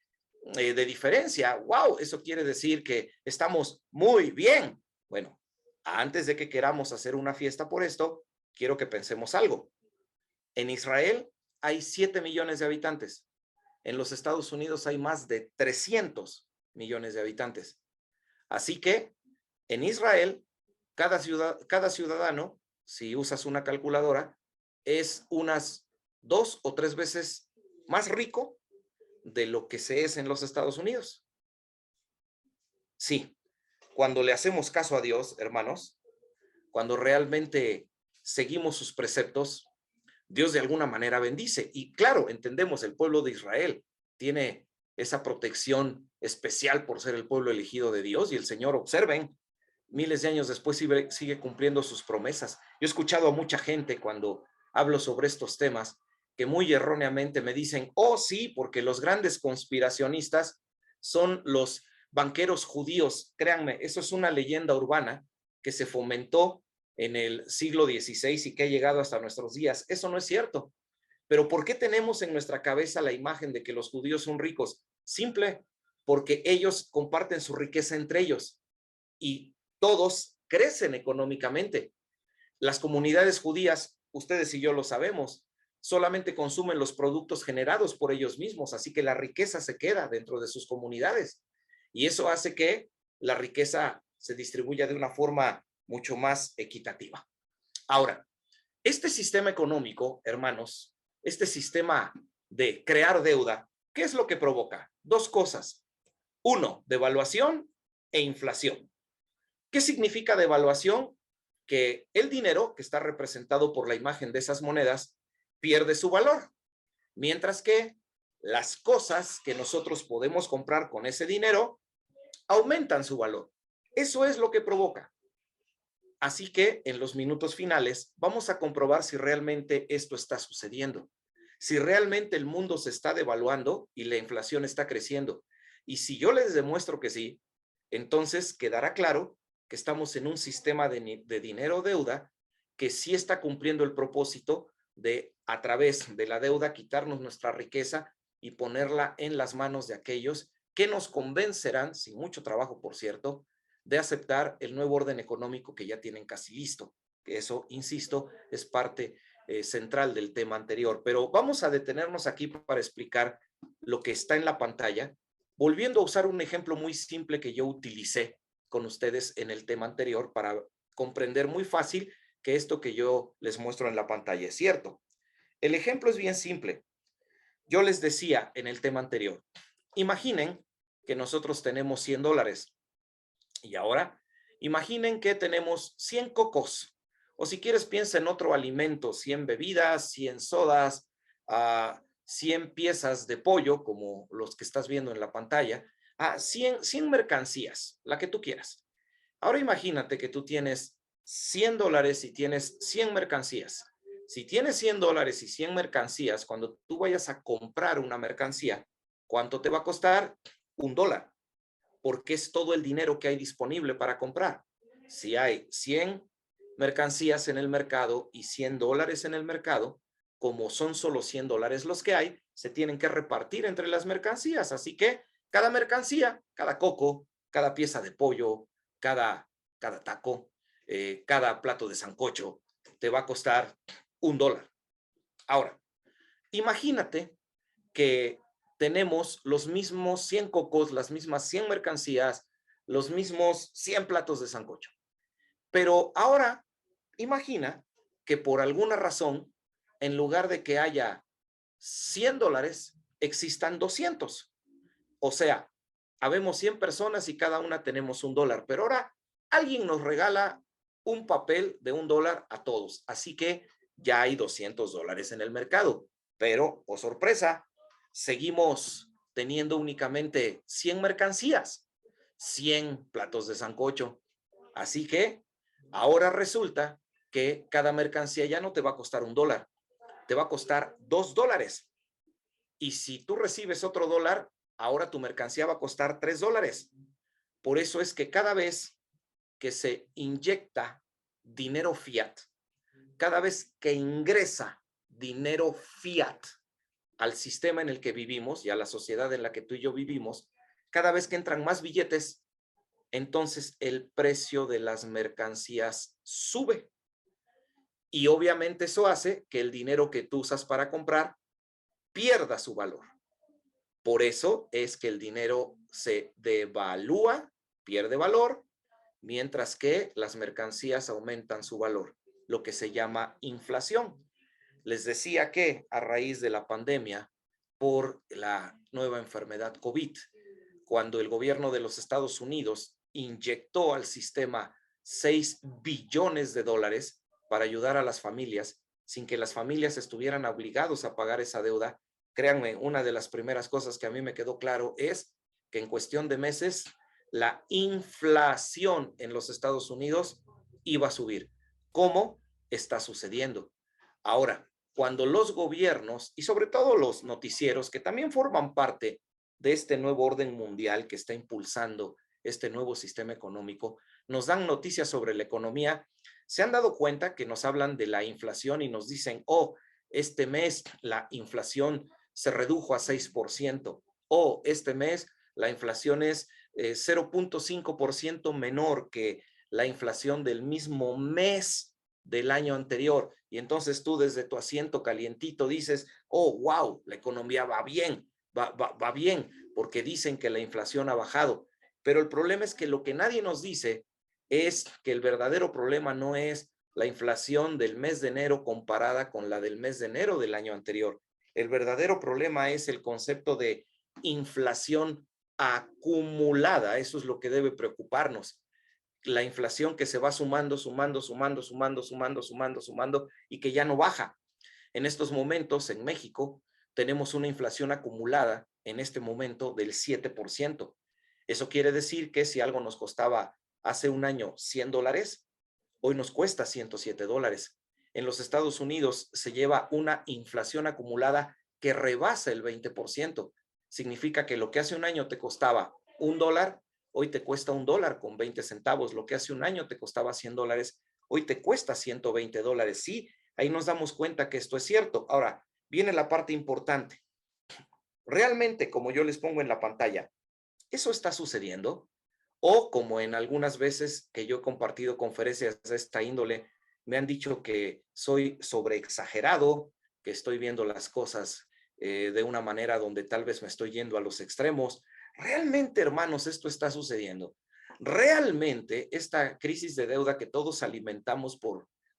diferencia. ¡Wow! Eso quiere decir que estamos muy bien. Bueno, antes de que queramos hacer una fiesta por esto, quiero que pensemos algo. En Israel hay 7 millones de habitantes. En los Estados Unidos hay más de 300 millones de habitantes. Así que en Israel, cada ciudadano, si usas una calculadora, es unas 2 o 3 veces más rico de lo que se es en los Estados Unidos. Sí, cuando le hacemos caso a Dios, hermanos, cuando realmente seguimos sus preceptos, Dios de alguna manera bendice. Y claro, entendemos, el pueblo de Israel tiene esa protección especial por ser el pueblo elegido de Dios, y el Señor, observen, miles de años después sigue cumpliendo sus promesas. Yo he escuchado a mucha gente cuando hablo sobre estos temas que muy erróneamente me dicen, oh sí, porque los grandes conspiracionistas son los banqueros judíos. Créanme, eso es una leyenda urbana que se fomentó en el siglo XVI y que ha llegado hasta nuestros días. Eso no es cierto. Pero ¿por qué tenemos en nuestra cabeza la imagen de que los judíos son ricos? Simple, porque ellos comparten su riqueza entre ellos y todos crecen económicamente. Las comunidades judías, ustedes y yo lo sabemos, solamente consumen los productos generados por ellos mismos, así que la riqueza se queda dentro de sus comunidades. Y eso hace que la riqueza se distribuya de una forma mucho más equitativa. Ahora, este sistema económico, hermanos, este sistema de crear deuda, ¿qué es lo que provoca? Dos cosas. Uno, devaluación e inflación. ¿Qué significa devaluación? Que el dinero que está representado por la imagen de esas monedas pierde su valor, mientras que las cosas que nosotros podemos comprar con ese dinero aumentan su valor. Eso es lo que provoca. Así que en los minutos finales vamos a comprobar si realmente esto está sucediendo, si realmente el mundo se está devaluando y la inflación está creciendo. Y si yo les demuestro que sí, entonces quedará claro que estamos en un sistema de dinero-deuda que sí está cumpliendo el propósito de, a través de la deuda, quitarnos nuestra riqueza y ponerla en las manos de aquellos que nos convencerán, sin mucho trabajo, por cierto, de aceptar el nuevo orden económico que ya tienen casi listo. Que eso, insisto, es parte central del tema anterior. Pero vamos a detenernos aquí para explicar lo que está en la pantalla, volviendo a usar un ejemplo muy simple que yo utilicé con ustedes en el tema anterior para comprender muy fácil que esto que yo les muestro en la pantalla es cierto. El ejemplo es bien simple. Yo les decía en el tema anterior, imaginen que nosotros tenemos 100 dólares y ahora imaginen que tenemos 100 cocos, o si quieres piensa en otro alimento, 100 bebidas, 100 sodas, 100 piezas de pollo, como los que estás viendo en la pantalla, 100 mercancías, la que tú quieras. Ahora imagínate que tú tienes 100 dólares y tienes 100 mercancías. Si tienes 100 dólares y 100 mercancías, cuando tú vayas a comprar una mercancía, ¿cuánto te va a costar? $1, porque es todo el dinero que hay disponible para comprar. Si hay 100 mercancías en el mercado y 100 dólares en el mercado, como son solo 100 dólares los que hay, se tienen que repartir entre las mercancías. Así que cada mercancía, cada coco, cada pieza de pollo, cada taco, cada plato de sancocho, te va a costar $1. Ahora, imagínate que tenemos los mismos 100 cocos, las mismas 100 mercancías, los mismos 100 platos de sancocho. Pero ahora, imagina que por alguna razón, en lugar de que haya 100 dólares, existan 200. O sea, habemos 100 personas y cada una tenemos $1, pero ahora alguien nos regala un papel de $1 a todos. Así que ya hay 200 dólares en el mercado. Pero, oh sorpresa, seguimos teniendo únicamente 100 mercancías, 100 platos de sancocho. Así que ahora resulta que cada mercancía ya no te va a costar $1, te va a costar $2. Y si tú recibes otro dólar, ahora tu mercancía va a costar $3. Por eso es que cada vez que se inyecta dinero fiat, cada vez que ingresa dinero fiat al sistema en el que vivimos y a la sociedad en la que tú y yo vivimos, cada vez que entran más billetes, entonces el precio de las mercancías sube. Y obviamente eso hace que el dinero que tú usas para comprar pierda su valor. Por eso es que el dinero se devalúa, pierde valor, mientras que las mercancías aumentan su valor, lo que se llama inflación. Les decía que a raíz de la pandemia por la nueva enfermedad COVID, cuando el gobierno de los Estados Unidos inyectó al sistema $6 billones para ayudar a las familias, sin que las familias estuvieran obligados a pagar esa deuda, créanme, una de las primeras cosas que a mí me quedó claro es que en cuestión de meses la inflación en los Estados Unidos iba a subir. ¿Cómo está sucediendo? Ahora, cuando los gobiernos y sobre todo los noticieros, que también forman parte de este nuevo orden mundial que está impulsando este nuevo sistema económico, nos dan noticias sobre la economía, se han dado cuenta que nos hablan de la inflación y nos dicen, oh, este mes la inflación se redujo a 6%, o este mes la inflación es 0.5% menor que la inflación del mismo mes del año anterior. Y entonces tú desde tu asiento calientito dices, oh, wow, la economía va bien, va bien, porque dicen que la inflación ha bajado. Pero el problema es que lo que nadie nos dice es que el verdadero problema no es la inflación del mes de enero comparada con la del mes de enero del año anterior. El verdadero problema es el concepto de inflación acumulada. Eso es lo que debe preocuparnos. La inflación que se va sumando y que ya no baja. En estos momentos en México tenemos una inflación acumulada en este momento del 7%. Eso quiere decir que si algo nos costaba hace un año $100, hoy nos cuesta $107. En los Estados Unidos se lleva una inflación acumulada que rebasa el 20%. Significa que lo que hace un año te costaba $1, hoy te cuesta $1.20. Lo que hace un año te costaba $100, hoy te cuesta $120. Sí, ahí nos damos cuenta que esto es cierto. Ahora, viene la parte importante. Realmente, como yo les pongo en la pantalla, ¿eso está sucediendo? O como en algunas veces que yo he compartido conferencias de esta índole, me han dicho que soy sobreexagerado, que estoy viendo las cosas de una manera donde tal vez me estoy yendo a los extremos. Realmente, hermanos, esto está sucediendo. Realmente esta crisis de deuda que todos alimentamos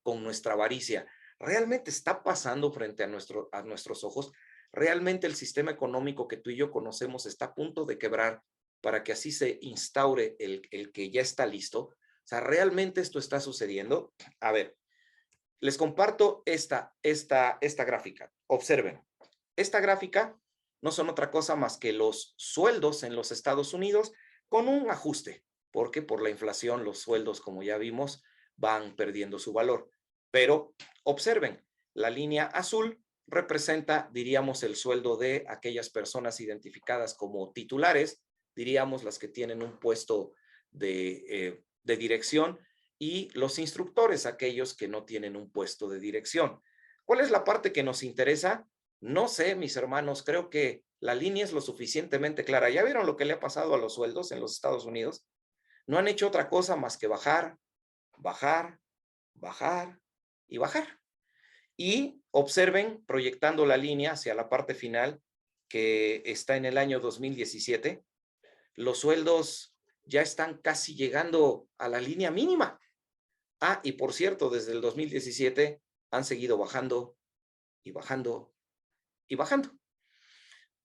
con nuestra avaricia, realmente está pasando frente a nuestros ojos. Realmente el sistema económico que tú y yo conocemos está a punto de quebrar para que así se instaure el que ya está listo. O sea, ¿realmente esto está sucediendo? A ver, les comparto esta gráfica. Observen, esta gráfica no son otra cosa más que los sueldos en los Estados Unidos con un ajuste, porque por la inflación los sueldos, como ya vimos, van perdiendo su valor. Pero observen, la línea azul representa, diríamos, el sueldo de aquellas personas identificadas como titulares, diríamos las que tienen un puesto de dirección, y los instructores, aquellos que no tienen un puesto de dirección. ¿Cuál es la parte que nos interesa? No sé, mis hermanos, creo que la línea es lo suficientemente clara. ¿Ya vieron lo que le ha pasado a los sueldos en los Estados Unidos? No han hecho otra cosa más que bajar, bajar, bajar y bajar. Y observen, proyectando la línea hacia la parte final, que está en el año 2017, los sueldos ya están casi llegando a la línea mínima. Ah, y por cierto, desde el 2017 han seguido bajando y bajando y bajando.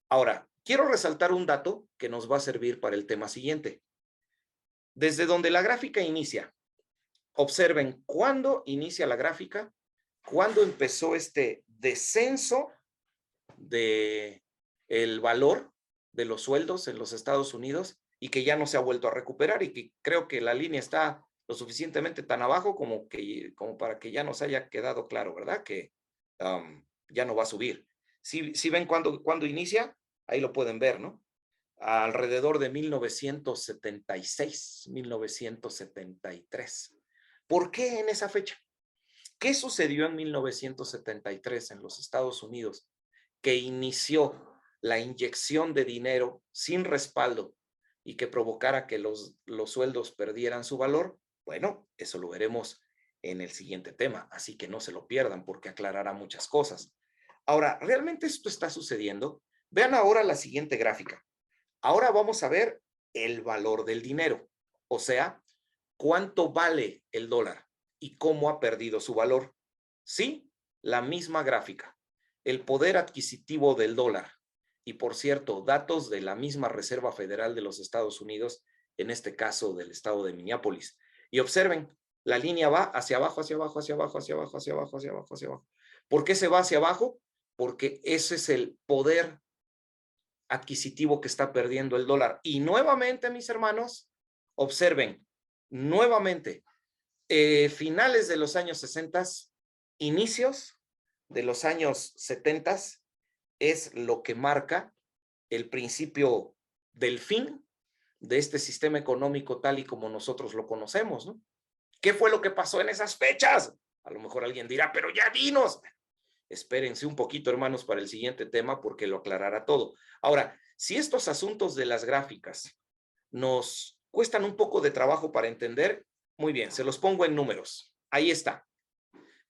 Ahora, quiero resaltar un dato que nos va a servir para el tema siguiente. Desde donde la gráfica inicia, observen cuándo inicia la gráfica, cuándo empezó este descenso de el valor de los sueldos en los Estados Unidos y que ya no se ha vuelto a recuperar y que creo que la línea está lo suficientemente tan abajo como para que ya nos haya quedado claro, ¿verdad? Que ya no va a subir. Si ven cuándo inicia, ahí lo pueden ver, ¿no? Alrededor de 1976, 1973. ¿Por qué en esa fecha? ¿Qué sucedió en 1973 en los Estados Unidos que inició la inyección de dinero sin respaldo y que provocara que los sueldos perdieran su valor? Bueno, eso lo veremos en el siguiente tema, así que no se lo pierdan porque aclarará muchas cosas. Ahora, ¿realmente esto está sucediendo? Vean ahora la siguiente gráfica. Ahora vamos a ver el valor del dinero, o sea, cuánto vale el dólar y cómo ha perdido su valor. Sí, la misma gráfica. El poder adquisitivo del dólar. Y por cierto, datos de la misma Reserva Federal de los Estados Unidos, en este caso del estado de Minneapolis. Y observen, la línea va hacia abajo, hacia abajo, hacia abajo, hacia abajo, hacia abajo, hacia abajo, hacia abajo. ¿Por qué se va hacia abajo? Porque ese es el poder adquisitivo que está perdiendo el dólar. Y nuevamente, mis hermanos, observen, nuevamente, finales de los años 60, inicios de los años 70 es lo que marca el principio del fin de este sistema económico tal y como nosotros lo conocemos, ¿no? ¿Qué fue lo que pasó en esas fechas? A lo mejor alguien dirá, pero ya dinos. Espérense un poquito, hermanos, para el siguiente tema porque lo aclarará todo. Ahora, si estos asuntos de las gráficas nos cuestan un poco de trabajo para entender, muy bien, se los pongo en números. Ahí está.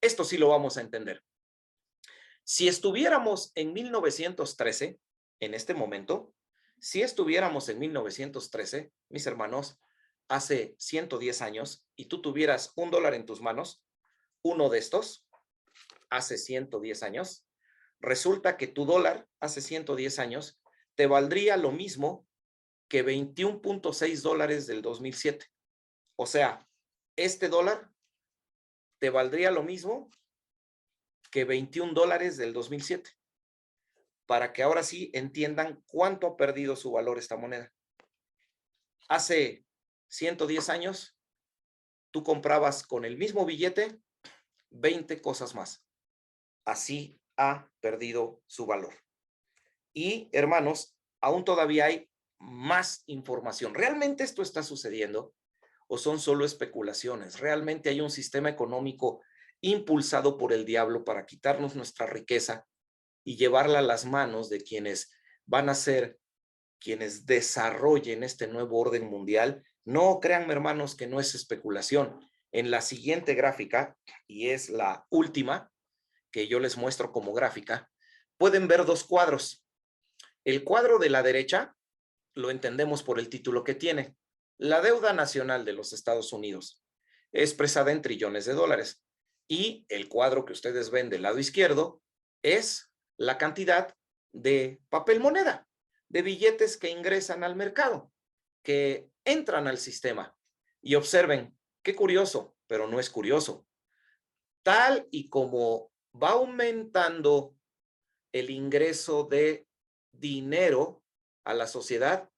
Esto sí lo vamos a entender. Si estuviéramos en 1913, en este momento, si estuviéramos en 1913, mis hermanos, hace 110 años, y tú tuvieras $1 en tus manos, uno de estos, hace 110 años, resulta que tu dólar hace 110 años te valdría lo mismo que $21.6 del 2007. O sea, este dólar te valdría lo mismo que $21 del 2007. Para que ahora sí entiendan cuánto ha perdido su valor esta moneda. Hace 110 años, tú comprabas con el mismo billete 20 cosas más. Así ha perdido su valor. Y, hermanos, aún todavía hay más información. ¿Realmente esto está sucediendo o son solo especulaciones? ¿Realmente hay un sistema económico impulsado por el diablo para quitarnos nuestra riqueza y llevarla a las manos de quienes van a ser quienes desarrollen este nuevo orden mundial? No, créanme, hermanos, que no es especulación. En la siguiente gráfica, y es la última que yo les muestro como gráfica, pueden ver dos cuadros. El cuadro de la derecha lo entendemos por el título que tiene. La deuda nacional de los Estados Unidos, expresada en trillones de dólares. Y el cuadro que ustedes ven del lado izquierdo es la cantidad de papel moneda, de billetes que ingresan al mercado, que entran al sistema. Y observen, qué curioso, pero no es curioso. Tal y como va aumentando el ingreso de dinero a la sociedad,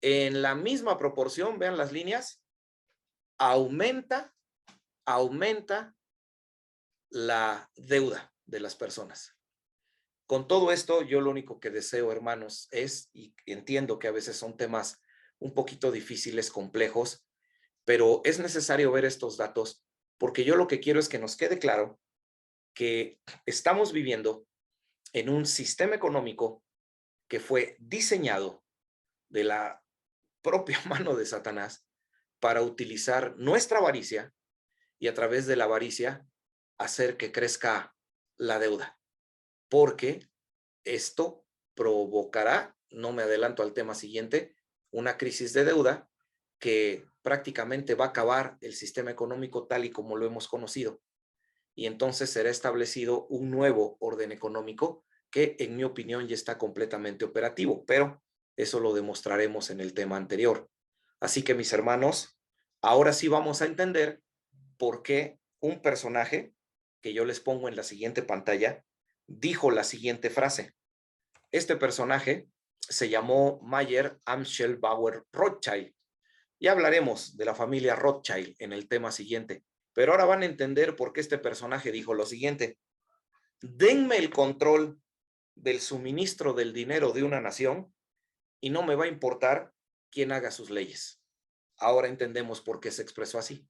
en la misma proporción, vean las líneas, aumenta la deuda de las personas. Con todo esto, yo lo único que deseo, hermanos, es, y entiendo que a veces son temas un poquito difíciles, complejos, pero es necesario ver estos datos porque yo lo que quiero es que nos quede claro que estamos viviendo en un sistema económico que fue diseñado de la propia mano de Satanás para utilizar nuestra avaricia y a través de la avaricia hacer que crezca la deuda, porque esto provocará, no me adelanto al tema siguiente, una crisis de deuda que prácticamente va a acabar el sistema económico tal y como lo hemos conocido. Y entonces será establecido un nuevo orden económico que, en mi opinión, ya está completamente operativo, pero eso lo demostraremos en el tema anterior. Así que, mis hermanos, ahora sí vamos a entender por qué un personaje que yo les pongo en la siguiente pantalla dijo la siguiente frase. Este personaje se llamó Mayer Amschel Bauer Rothschild. Ya hablaremos de la familia Rothschild en el tema siguiente, pero ahora van a entender por qué este personaje dijo lo siguiente: denme el control del suministro del dinero de una nación y no me va a importar quién haga sus leyes. Ahora entendemos por qué se expresó así.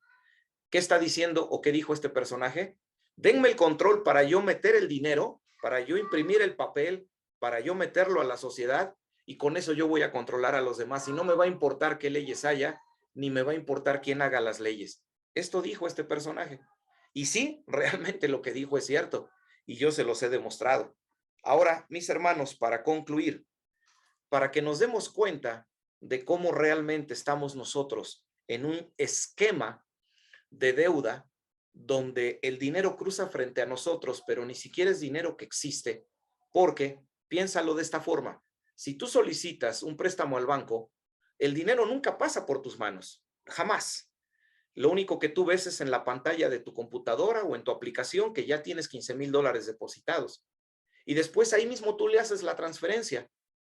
¿Qué está diciendo o qué dijo este personaje? Denme el control para yo meter el dinero, para yo imprimir el papel, para yo meterlo a la sociedad, y con eso yo voy a controlar a los demás y no me va a importar qué leyes haya, ni me va a importar quién haga las leyes. Esto dijo este personaje. Y sí, realmente lo que dijo es cierto, y yo se los he demostrado. Ahora, mis hermanos, para concluir, para que nos demos cuenta de cómo realmente estamos nosotros en un esquema de deuda donde el dinero cruza frente a nosotros, pero ni siquiera es dinero que existe, porque piénsalo de esta forma: si tú solicitas un préstamo al banco, el dinero nunca pasa por tus manos, jamás. Lo único que tú ves es en la pantalla de tu computadora o en tu aplicación que ya tienes $15,000 depositados. Y después ahí mismo tú le haces la transferencia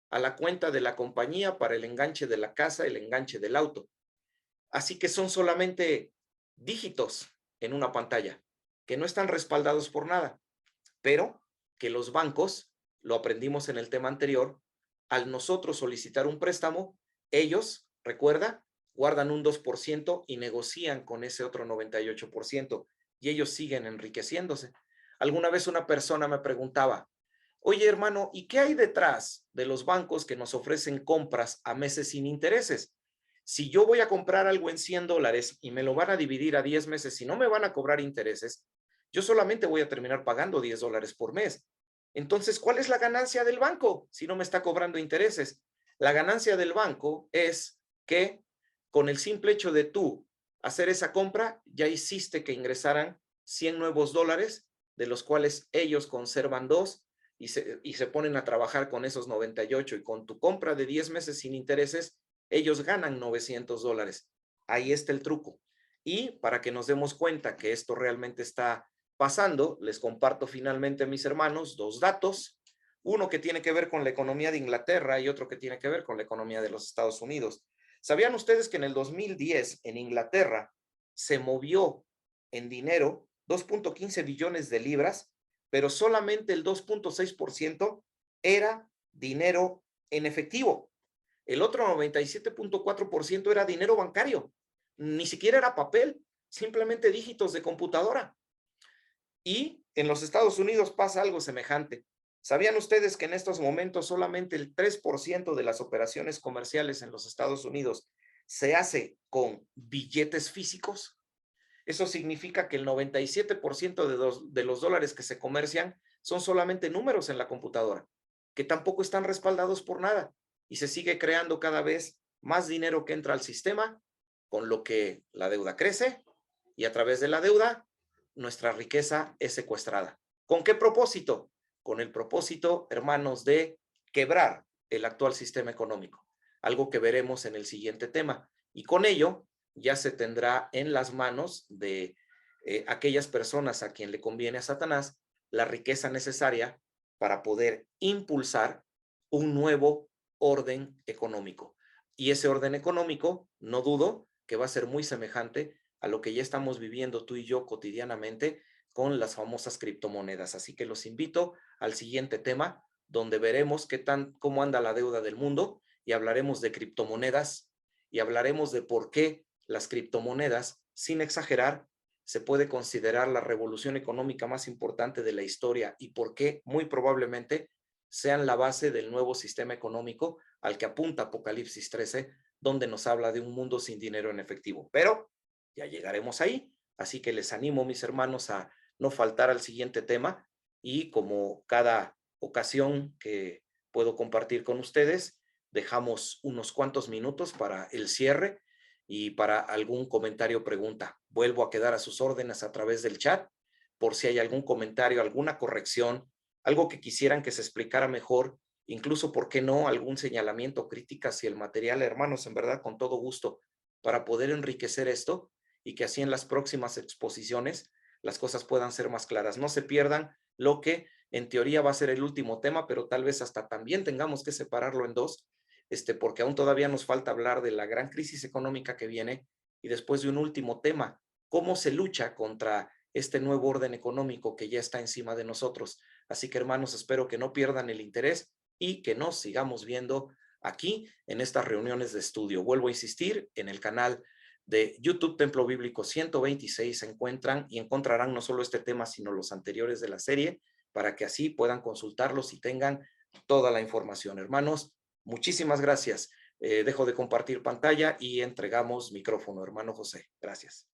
a la cuenta de la compañía para el enganche de la casa, el enganche del auto. Así que son solamente dígitos en una pantalla que no están respaldados por nada, pero que los bancos, lo aprendimos en el tema anterior, al nosotros solicitar un préstamo, ellos, recuerda, guardan un 2% y negocian con ese otro 98%, y ellos siguen enriqueciéndose. Alguna vez una persona me preguntaba: oye, hermano, ¿y qué hay detrás de los bancos que nos ofrecen compras a meses sin intereses? Si yo voy a comprar algo en $100 y me lo van a dividir a 10 meses y no me van a cobrar intereses, yo solamente voy a terminar pagando $10 por mes. Entonces, ¿cuál es la ganancia del banco si no me está cobrando intereses? La ganancia del banco es que con el simple hecho de tú hacer esa compra, ya hiciste que ingresaran 100 nuevos dólares, de los cuales ellos conservan 2 y se ponen a trabajar con esos 98, y con tu compra de 10 meses sin intereses, ellos ganan $900. Ahí está el truco. Y para que nos demos cuenta que esto realmente está pasando, les comparto finalmente, mis hermanos, dos datos. Uno que tiene que ver con la economía de Inglaterra y otro que tiene que ver con la economía de los Estados Unidos. ¿Sabían ustedes que en el 2010 en Inglaterra se movió en dinero 2.15 billones de libras, pero solamente el 2.6% era dinero en efectivo? El otro 97.4% era dinero bancario. Ni siquiera era papel, simplemente dígitos de computadora. Y en los Estados Unidos pasa algo semejante. ¿Sabían ustedes que en estos momentos solamente el 3% de las operaciones comerciales en los Estados Unidos se hace con billetes físicos? Eso significa que el 97% de los dólares que se comercian son solamente números en la computadora, que tampoco están respaldados por nada, y se sigue creando cada vez más dinero que entra al sistema, con lo que la deuda crece, y a través de la deuda nuestra riqueza es secuestrada. ¿Con qué propósito? Con el propósito, hermanos, de quebrar el actual sistema económico, algo que veremos en el siguiente tema. Y con ello ya se tendrá en las manos de aquellas personas a quien le conviene a Satanás la riqueza necesaria para poder impulsar un nuevo orden económico. Y ese orden económico, no dudo que va a ser muy semejante a lo que ya estamos viviendo tú y yo cotidianamente con las famosas criptomonedas. Así que los invito al siguiente tema, donde veremos cómo anda la deuda del mundo, y hablaremos de criptomonedas y hablaremos de por qué las criptomonedas, sin exagerar, se puede considerar la revolución económica más importante de la historia, y por qué muy probablemente sean la base del nuevo sistema económico al que apunta Apocalipsis 13, donde nos habla de un mundo sin dinero en efectivo. Pero ya llegaremos ahí, así que les animo, mis hermanos, a no faltar al siguiente tema, y como cada ocasión que puedo compartir con ustedes, dejamos unos cuantos minutos para el cierre y para algún comentario o pregunta. Vuelvo a quedar a sus órdenes a través del chat por si hay algún comentario, alguna corrección, algo que quisieran que se explicara mejor, incluso, ¿por qué no?, algún señalamiento, crítica hacia el material, hermanos, en verdad, con todo gusto, para poder enriquecer esto y que así en las próximas exposiciones las cosas puedan ser más claras. No se pierdan lo que En teoría va a ser el último tema, pero tal vez hasta también tengamos que separarlo en dos, porque aún todavía nos falta hablar de la gran crisis económica que viene y después de un último tema, cómo se lucha contra este nuevo orden económico que ya está encima de nosotros. Así que, hermanos, espero que no pierdan el interés y que nos sigamos viendo aquí en estas reuniones de estudio. Vuelvo a insistir, en el canal de YouTube Templo Bíblico 126 se encuentran y encontrarán no solo este tema, sino los anteriores de la serie, para que así puedan consultarlos y tengan toda la información. Hermanos, muchísimas gracias. Dejo de compartir pantalla y entregamos micrófono, hermano José. Gracias.